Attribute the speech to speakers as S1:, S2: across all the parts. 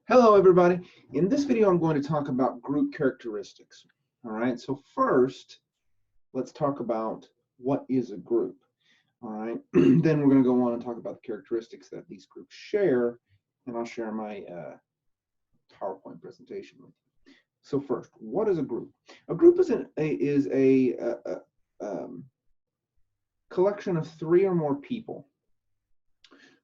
S1: Hello everybody. In this video I'm going to talk about group characteristics. All right, so first let's talk about what is a group. All right, then we're going to go on and talk about the characteristics that these groups share, and I'll share my PowerPoint presentation with you. So first, what is a group? A group is a collection of three or more people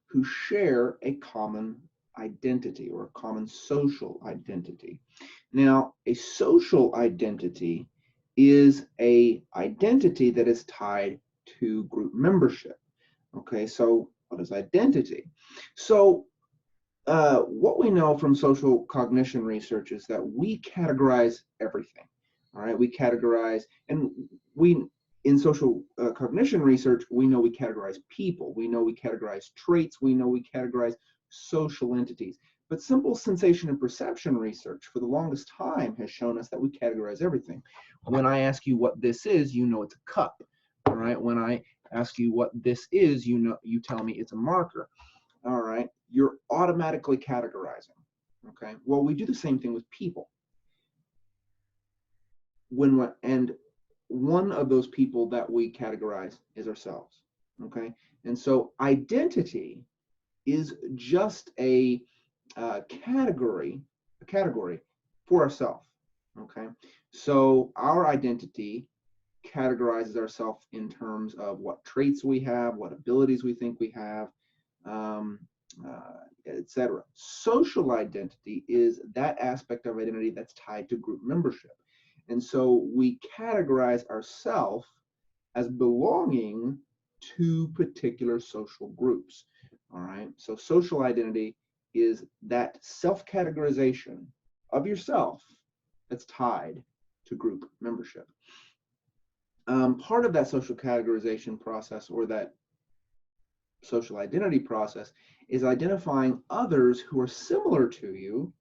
S1: who share a common identity or a common social identity. Now, a social identity is an identity that is tied to group membership. Okay, so what is identity? So what we know from social cognition research is that we categorize everything. All right, we categorize, and in social cognition research, we know we categorize people, we know we categorize traits, we know we categorize social entities. But simple sensation and perception research for the longest time has shown us that we categorize everything. When I ask you what this is, you know it's a cup. All right, when I ask you what this is, you tell me it's a marker. All right, you're automatically categorizing. Okay, well, we do the same thing with people. And one of those people that we categorize is ourselves. Okay, and so identity is just a category for ourselves. Okay, so our identity categorizes ourselves in terms of what traits we have, what abilities we think we have, etc. Social identity is that aspect of identity that's tied to group membership. And so we categorize ourselves as belonging to particular social groups. All right, so social identity is that self-categorization of yourself that's tied to group membership. Part of that social categorization process, or that social identity process, is identifying others who are similar to you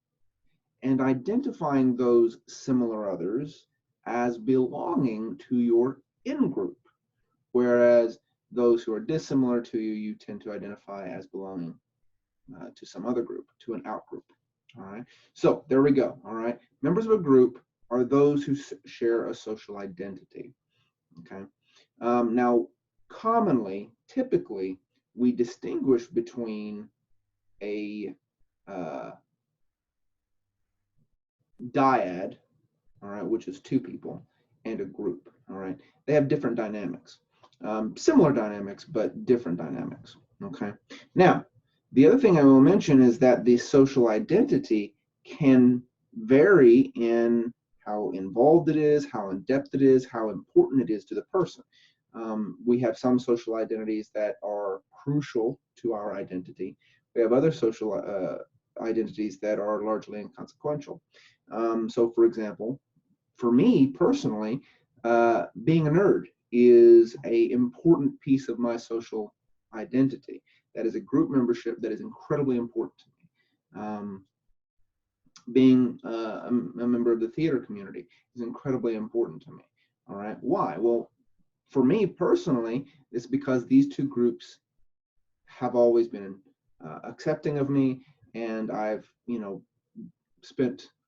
S1: and identifying those similar others as belonging to your in-group, whereas those who are dissimilar to you, you tend to identify as belonging to some other group, to an out-group. All right, so there we go. All right, members of a group are those who share a social identity. Okay, now commonly, typically, we distinguish between a dyad, all right, which is two people, and a group. All right, they have different dynamics, similar dynamics, but different dynamics. Okay, now the other thing I will mention is that the social identity can vary in how involved it is, how in depth it is, how important it is to the person. We have some social identities that are crucial to our identity. We have other social identities that are largely inconsequential. So for example, for me personally, being a nerd is an important piece of my social identity. That is a group membership that is incredibly important to me. Being a member of the theater community is incredibly important to me. All right, why? Well, for me personally, it's because these two groups have always been accepting of me, and I've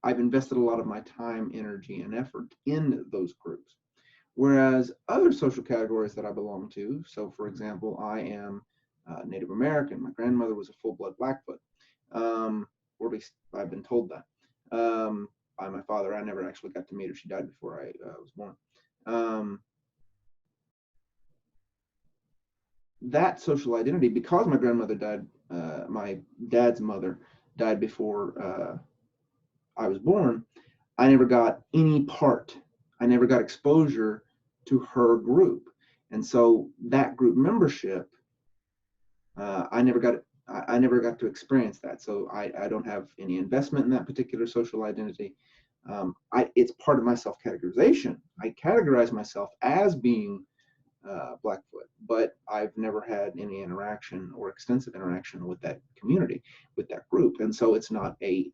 S1: invested a lot of my time, energy, and effort in those groups. Whereas other social categories that I belong to, so for example, I am Native American. My grandmother was a full-blood Blackfoot, or at least I've been told that by my father. I never actually got to meet her. She died before I was born. That social identity, because my grandmother died, my dad's mother died before I was born, I never got any part. I never got exposure to her group. And so that group membership, I never got to experience that. So I don't have any investment in that particular social identity. It's part of my self-categorization. I categorize myself as being Blackfoot, but I've never had any interaction or extensive interaction with that community, with that group. And so it's not a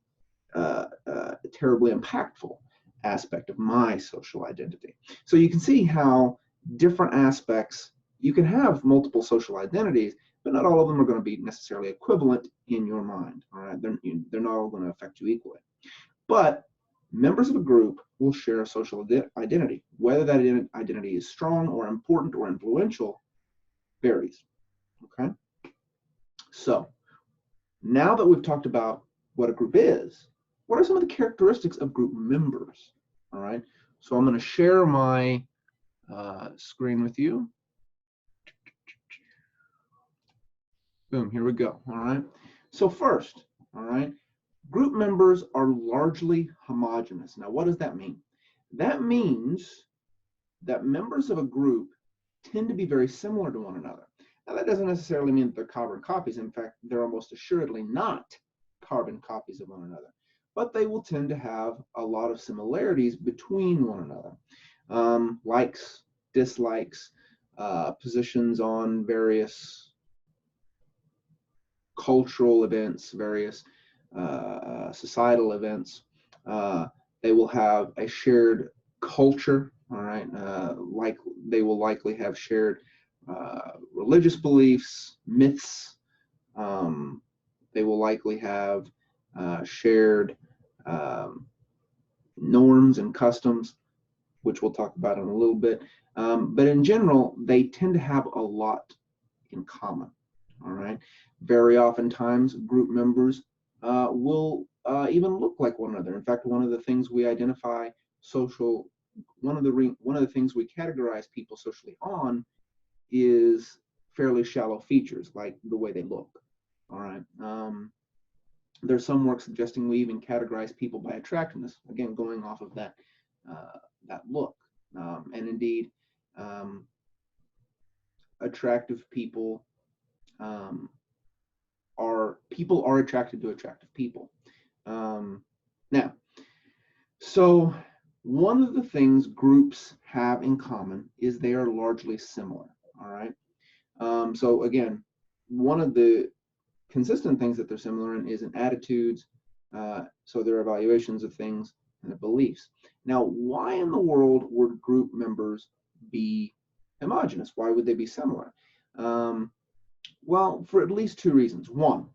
S1: terribly impactful aspect of my social identity. So you can see how different aspects, you can have multiple social identities, but not all of them are going to be necessarily equivalent in your mind. All right, they're not all going to affect you equally. But members of a group will share a social identity. Whether that identity is strong or important or influential varies. Okay. So now that we've talked about what a group is, what are some of the characteristics of group members? All right. So I'm going to share my screen with you. Boom, here we go. All right. So first, all right, group members are largely homogeneous. Now, what does that mean? That means that members of a group tend to be very similar to one another. Now, that doesn't necessarily mean that they're carbon copies. In fact, they're almost assuredly not carbon copies of one another, but they will tend to have a lot of similarities between one another. Likes, dislikes, positions on various cultural events, various societal events. They will have a shared culture, all right, like they will likely have shared religious beliefs, myths. They will likely have shared norms and customs, which we'll talk about in a little bit. But in general, they tend to have a lot in common. All right. Very oftentimes, group members will even look like one another. In fact, one of the things we identify social, one of the things we categorize people socially on is fairly shallow features, like the way they look. All right. There's some work suggesting we even categorize people by attractiveness. Again, going off of that look, and indeed, attractive people. People are attracted to attractive people. Now, so one of the things groups have in common is they are largely similar. All right. So again, one of the consistent things that they're similar in is in attitudes. So their evaluations of things and their beliefs. Now, why in the world would group members be homogeneous? Why would they be similar? Well, for at least two reasons. One,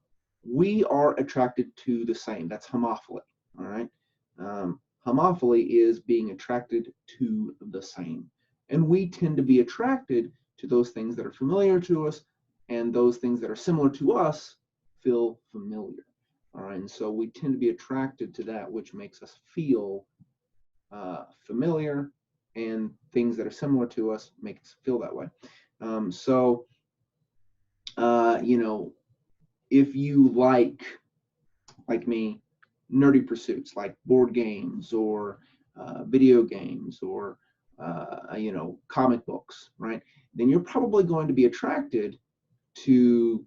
S1: we are attracted to the same. That's homophily. All right. Homophily is being attracted to the same. And we tend to be attracted to those things that are familiar to us, and those things that are similar to us feel familiar. All right. And so we tend to be attracted to that which makes us feel familiar, and things that are similar to us make us feel that way. You know, if you like me, nerdy pursuits like board games or video games or you know, comic books, right? Then you're probably going to be attracted to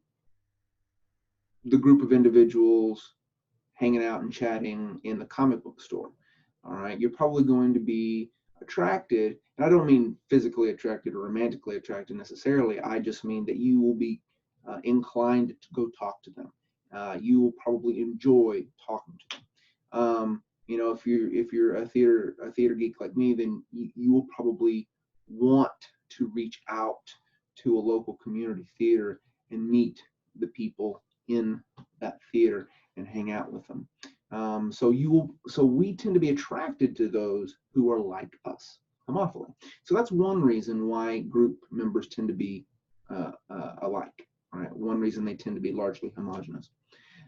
S1: the group of individuals hanging out and chatting in the comic book store. All right, you're probably going to be attracted, and I don't mean physically attracted or romantically attracted necessarily. I just mean that you will be inclined to go talk to them. You will probably enjoy talking to them. You know, if you're a theater geek like me, then you will probably want to reach out to a local community theater and meet the people in that theater and hang out with them. So we tend to be attracted to those who are like us, homophily. So that's one reason why group members tend to be alike. All right, one reason they tend to be largely homogeneous.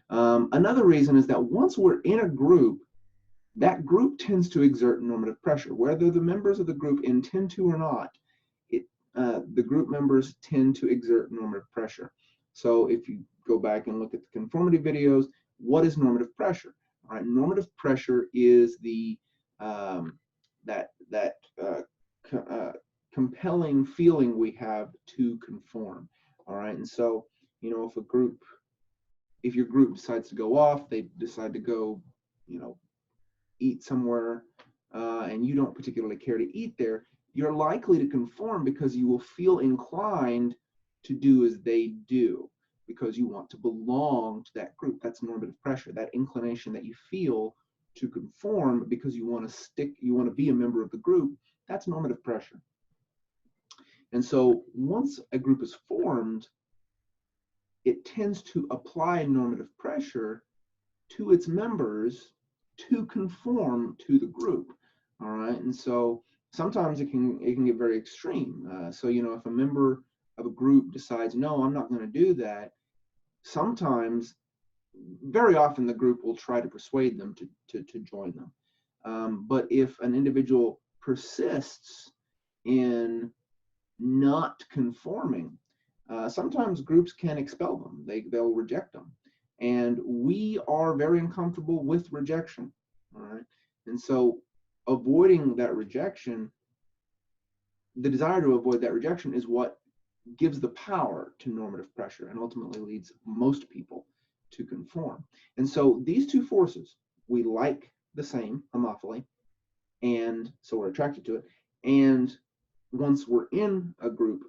S1: Another reason is that once we're in a group, that group tends to exert normative pressure, whether the members of the group intend to or not. The group members tend to exert normative pressure. So if you go back and look at the conformity videos, what is normative pressure? All right, normative pressure is the compelling feeling we have to conform. All right, and so, you know, if your group decides to go off, they decide to go, you know, eat somewhere, and you don't particularly care to eat there, you're likely to conform because you will feel inclined to do as they do, because you want to belong to that group. That's normative pressure, that inclination that you feel to conform because you want to be a member of the group. That's normative pressure. And so once a group is formed, it tends to apply normative pressure to its members to conform to the group. All right, and so sometimes it can get very extreme. So if a member of a group decides, no, I'm not going to do that, sometimes, very often, the group will try to persuade them to join them. But if an individual persists in not conforming, sometimes groups can expel them. They'll reject them. And we are very uncomfortable with rejection. All right. And so avoiding that rejection, the desire to avoid that rejection is what gives the power to normative pressure and ultimately leads most people to conform. And so these two forces, we like the same, homophily, and so we're attracted to it. And once we're in a group,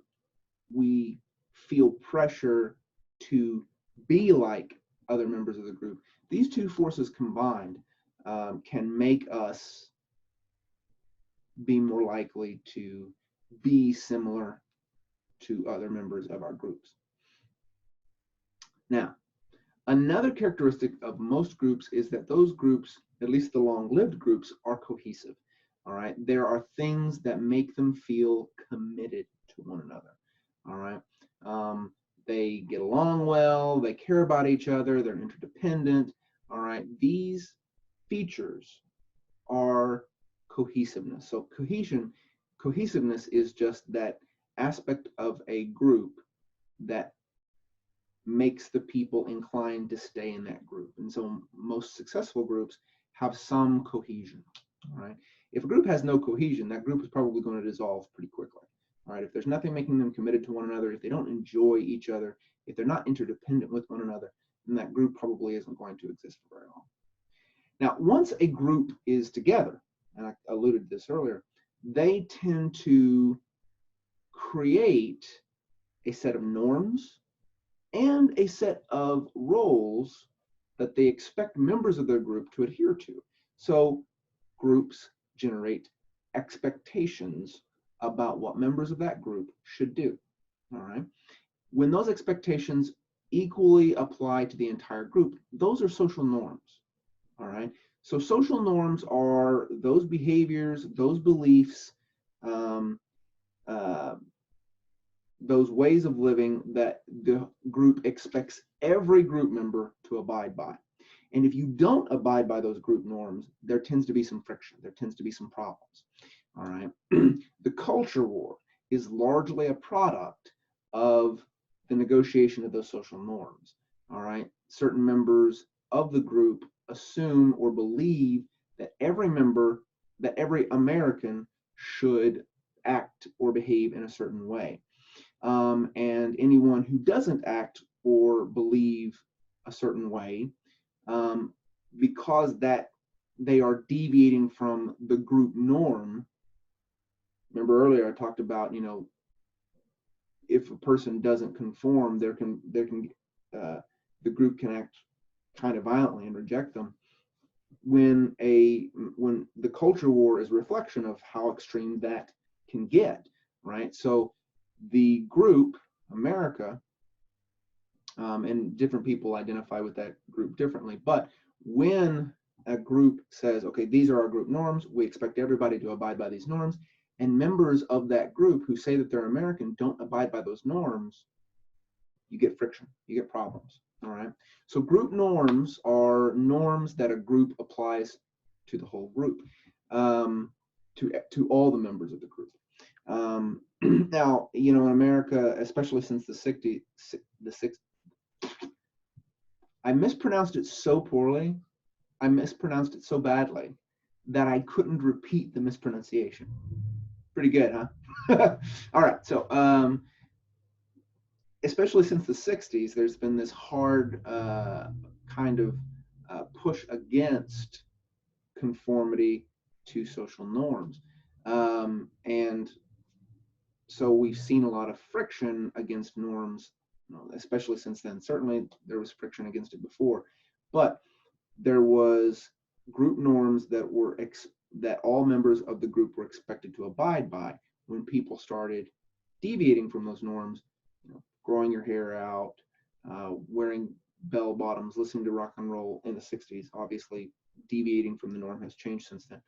S1: we feel pressure to be like other members of the group. These two forces combined can make us be more likely to be similar to other members of our groups. Now, another characteristic of most groups is that those groups, at least the long-lived groups, are cohesive. All right, there are things that make them feel committed to one another. All right, they get along well, they care about each other, they're interdependent. All right, these features are cohesiveness. So cohesiveness is just that aspect of a group that makes the people inclined to stay in that group. And so most successful groups have some cohesion. All right. If a group has no cohesion, that group is probably going to dissolve pretty quickly. All right. If there's nothing making them committed to one another, if they don't enjoy each other, if they're not interdependent with one another, then that group probably isn't going to exist for very long. Now, once a group is together, and I alluded to this earlier, they tend to create a set of norms and a set of roles that they expect members of their group to adhere to. So groups generate expectations about what members of that group should do. All right. When those expectations equally apply to the entire group, those are social norms. All right. So social norms are those behaviors, those beliefs, those ways of living that the group expects every group member to abide by. And if you don't abide by those group norms, there tends to be some friction. There tends to be some problems. All right. The culture war is largely a product of the negotiation of those social norms. All right. Certain members of the group assume or believe that every American should act or behave in a certain way. And anyone who doesn't act or believe a certain way, because that they are deviating from the group norm. Remember earlier I talked about, if a person doesn't conform, the group can act kind of violently and reject them. When the culture war is a reflection of how extreme that can get, right? So the group, America, and different people identify with that group differently, but when a group says, okay, these are our group norms, we expect everybody to abide by these norms, and members of that group who say that they're American don't abide by those norms, you get friction, you get problems. All right. So group norms are norms that a group applies to the whole group, to all the members of the group. Now, in America, especially since the 60s, I mispronounced it so poorly, I mispronounced it so badly that I couldn't repeat the mispronunciation. Pretty good, huh? All right. So, especially since the 60s, there's been this hard kind of push against conformity to social norms. And so we've seen a lot of friction against norms, especially since then. Certainly there was friction against it before, but there was group norms that all members of the group were expected to abide by. When people started deviating from those norms, growing your hair out, wearing bell bottoms, listening to rock and roll in the 60s, obviously deviating from the norm has changed since then.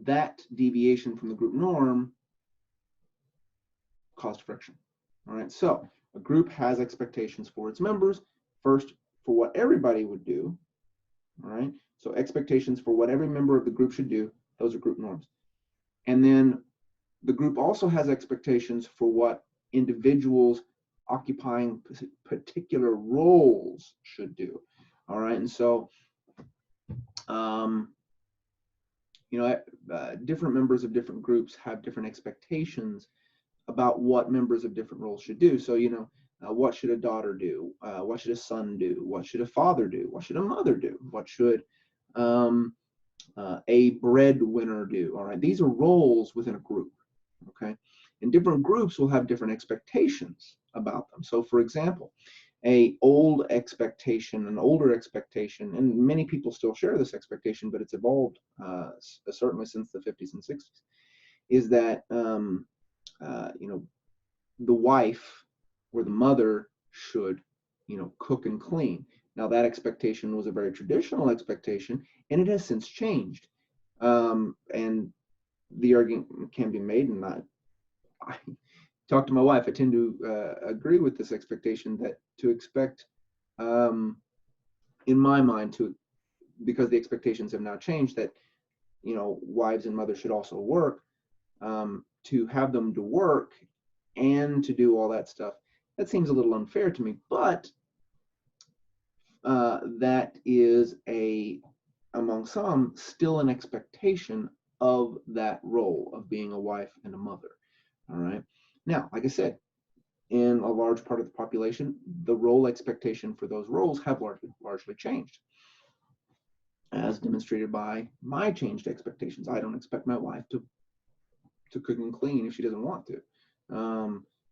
S1: That deviation from the group norm caused friction. All right, so a group has expectations for its members, first for what everybody would do. All right, so expectations for what every member of the group should do, those are group norms. And then the group also has expectations for what individuals occupying particular roles should do. All right, and so different members of different groups have different expectations about what members of different roles should do. So, what should a daughter do? What should a son do? What should a father do? What should a mother do? What should a breadwinner do? All right, these are roles within a group. Okay, and different groups will have different expectations about them. So, for example, an older expectation, and many people still share this expectation, but it's evolved certainly since the 50s and 60s, is that the wife or the mother should, cook and clean. Now, that expectation was a very traditional expectation, and it has since changed. And the argument can be made, and I talk to my wife, I tend to agree with this expectation, that to expect, in my mind, because the expectations have now changed, that wives and mothers should also work, to have them to work and to do all that stuff, that seems a little unfair to me. But that is among some, still an expectation of that role of being a wife and a mother. All right. Now, like I said, in a large part of the population, the role expectation for those roles have largely changed, as demonstrated by my changed expectations. I don't expect my wife to cook and clean if she doesn't want to.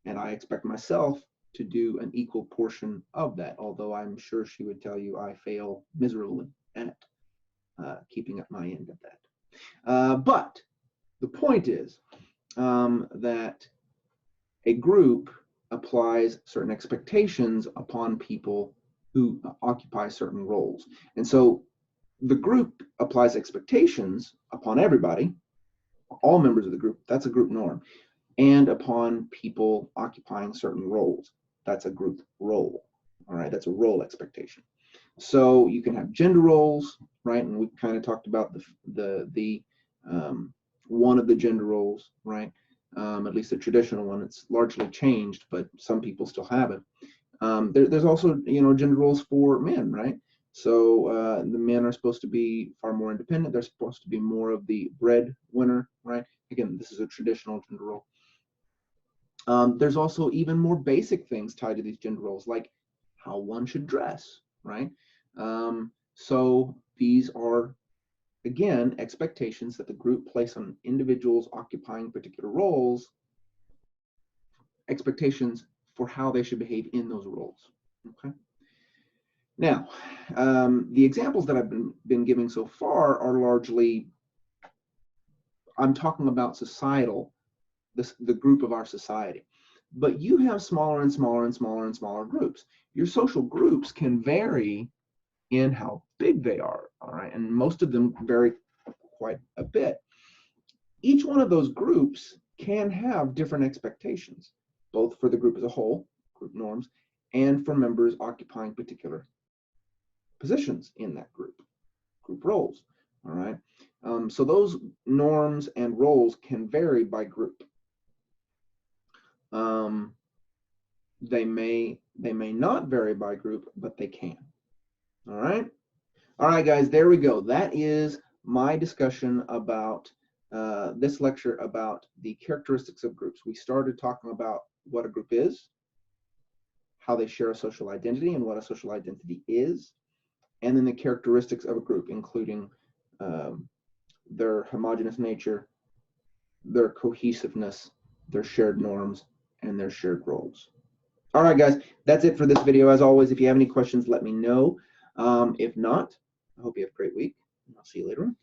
S1: And I expect myself to do an equal portion of that, although I'm sure she would tell you I fail miserably at keeping up my end of that. But the point is that a group applies certain expectations upon people who occupy certain roles. And so the group applies expectations upon everybody, all members of the group, that's a group norm, and upon people occupying certain roles, that's a group role. All right, that's a role expectation. So you can have gender roles, right? And we kind of talked about the one of the gender roles, right? At least the traditional one. It's largely changed, but some people still have it. There's also, gender roles for men, right? So the men are supposed to be far more independent. They're supposed to be more of the breadwinner, right? Again, this is a traditional gender role. There's also even more basic things tied to these gender roles, like how one should dress, right? So these are, again, expectations that the group place on individuals occupying particular roles, expectations for how they should behave in those roles, okay? Now, the examples that I've been giving so far are largely, I'm talking about societal, the group of our society. But you have smaller and smaller and smaller and smaller groups. Your social groups can vary in how big they are, all right? And most of them vary quite a bit. Each one of those groups can have different expectations, both for the group as a whole, group norms, and for members occupying particular positions in that group roles, all right? So those norms and roles can vary by group. They may not vary by group, but they can. All right, guys, there we go. That is my discussion about this lecture about the characteristics of groups. We started talking about what a group is, how they share a social identity and what a social identity is, and then the characteristics of a group, including their homogeneous nature, their cohesiveness, their shared norms, and their shared roles. All right, guys, that's it for this video. As always, if you have any questions, let me know. If not, I hope you have a great week. I'll see you later on.